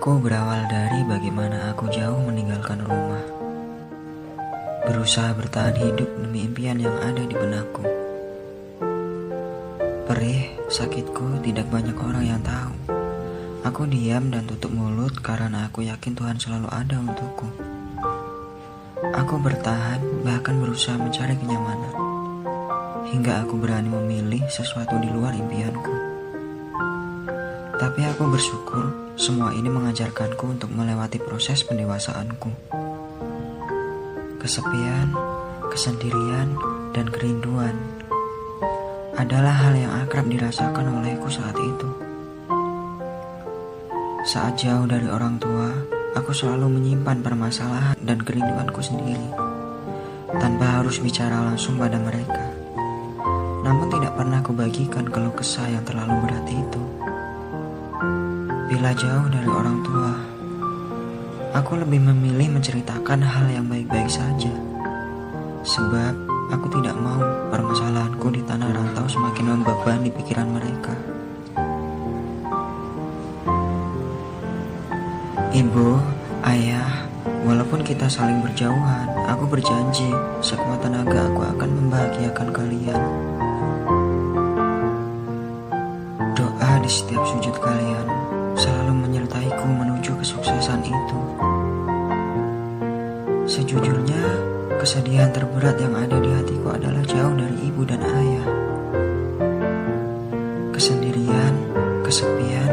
Kisahku berawal dari bagaimana aku jauh meninggalkan rumah, berusaha bertahan hidup demi impian yang ada di benakku. Perih, sakitku tidak banyak orang yang tahu. Aku diam dan tutup mulut karena aku yakin Tuhan selalu ada untukku. Aku bertahan, bahkan berusaha mencari kenyamanan, hingga aku berani memilih sesuatu di luar impianku. Tapi aku bersyukur semua ini mengajarkanku untuk melewati proses pendewasaanku. Kesepian, kesendirian, dan kerinduan adalah hal yang akrab dirasakan olehku saat itu. Saat jauh dari orang tua, aku selalu menyimpan permasalahan dan kerinduanku sendiri, tanpa harus bicara langsung pada mereka. Namun tidak pernah kubagikan keluh kesah yang terlalu berat itu. Bila jauh dari orang tua, aku lebih memilih menceritakan hal yang baik-baik saja. Sebab aku tidak mau permasalahanku di tanah rantau semakin membebani pikiran mereka. Ibu, ayah, walaupun kita saling berjauhan, aku berjanji sekuat tenaga aku akan membahagiakan kalian. Doa di setiap sujud kalian selalu menyertaiku menuju kesuksesan itu. Sejujurnya, kesedihan terberat yang ada di hatiku adalah jauh dari ibu dan ayah. Kesendirian, kesepian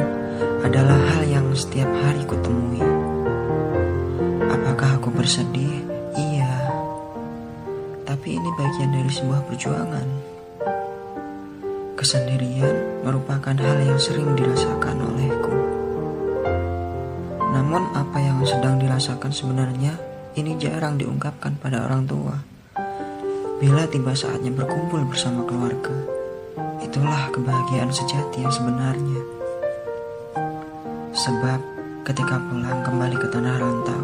adalah hal yang setiap hari kutemui. Apakah aku bersedih? Iya. Tapi ini bagian dari sebuah perjuangan. Kesendirian merupakan hal yang sering dirasakan olehku. Namun apa yang sedang dirasakan sebenarnya ini jarang diungkapkan pada orang tua. Bila tiba saatnya berkumpul bersama keluarga, itulah kebahagiaan sejati yang sebenarnya. Sebab ketika pulang kembali ke tanah rantau,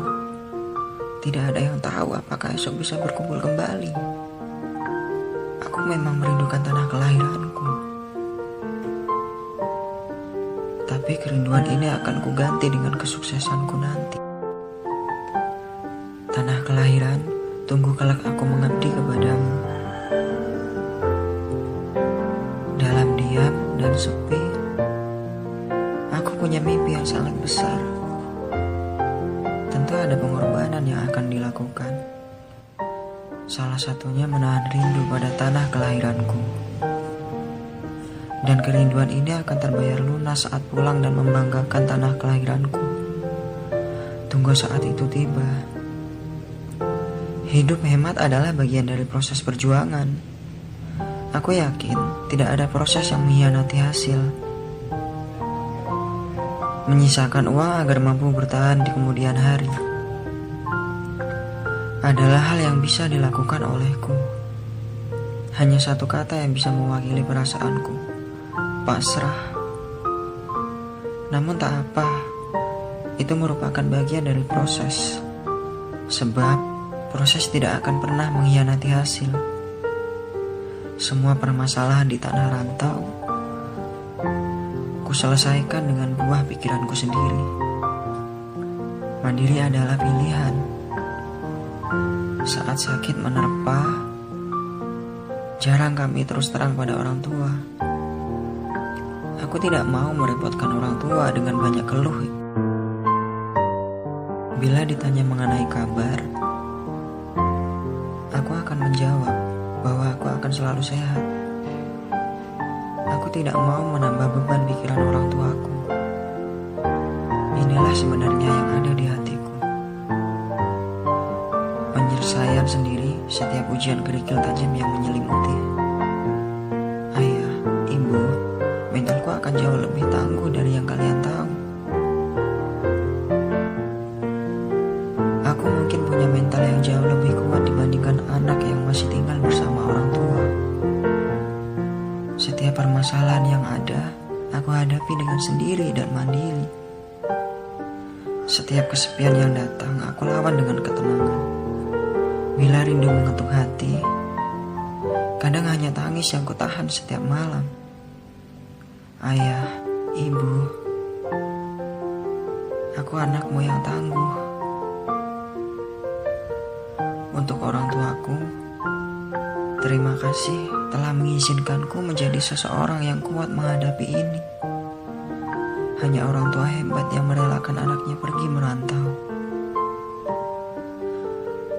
tidak ada yang tahu apakah esok bisa berkumpul kembali. Aku memang merindukan tanah kelahiranku. Tapi kerinduan ini akan kuganti dengan kesuksesanku nanti. Tanah kelahiran, tunggu kelak aku mengabdi kepadamu. Dalam diam dan sepi, aku punya mimpi yang sangat besar. Tentu ada pengorbanan yang akan dilakukan. Salah satunya menahan rindu pada tanah kelahiranku. Dan kerinduan ini akan terbayar lunas saat pulang dan membanggakan tanah kelahiranku. Tunggu saat itu tiba. Hidup hemat adalah bagian dari proses perjuangan. Aku yakin tidak ada proses yang mengkhianati hasil. Menyisakan uang agar mampu bertahan di kemudian hari adalah hal yang bisa dilakukan olehku. Hanya satu kata yang bisa mewakili perasaanku: pasrah. Namun tak apa, itu merupakan bagian dari proses. Sebab proses tidak akan pernah mengkhianati hasil. Semua permasalahan di tanah rantau ku selesaikan dengan buah pikiranku sendiri. Mandiri adalah pilihan. Saat sakit menerpa, jarang kami terus terang pada orang tua. Aku tidak mau merepotkan orang tua dengan banyak keluh. Bila ditanya mengenai kabar, aku akan menjawab bahwa aku akan selalu sehat. Aku tidak mau menambah beban pikiran orang tuaku. Inilah sebenarnya yang ada di hatiku. Penyelesaian sendiri setiap ujian kerikil tajam yang menyelimuti. Ayah, ibu, mentalku akan jauh lebih tangguh dari yang kalian tahu. Aku mungkin punya mental yang jauh lebih kuat dibandingkan anak yang masih tinggal bersama orang tua. Setiap permasalahan yang ada, aku hadapi dengan sendiri dan mandiri. Setiap kesepian yang datang, aku lawan dengan ketenangan. Bila rindu mengetuk hati, kadang hanya tangis yang kutahan setiap malam. Ayah, ibu, Aku anakmu yang tangguh. Untuk orang tuaku, terima kasih telah mengizinkanku menjadi seseorang yang kuat menghadapi ini. Hanya orang tua hebat yang merelakan anaknya pergi merantau.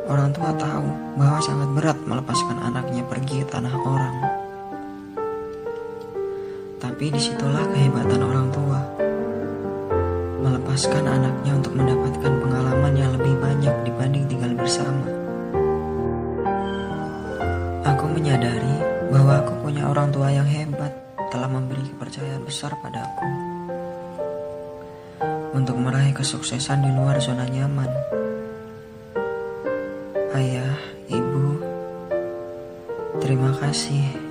Orang tua tahu bahwa sangat berat melepaskan anaknya pergi ke tanah orang. Tapi disitulah kehebatan orang tua. Melepaskan anaknya untuk mendapatkan pengalaman yang lebih banyak dibanding tinggal bersama. Aku menyadari bahwa aku punya orang tua yang hebat, telah memberi kepercayaan besar padaku untuk meraih kesuksesan di luar zona nyaman. Ayah, ibu, terima kasih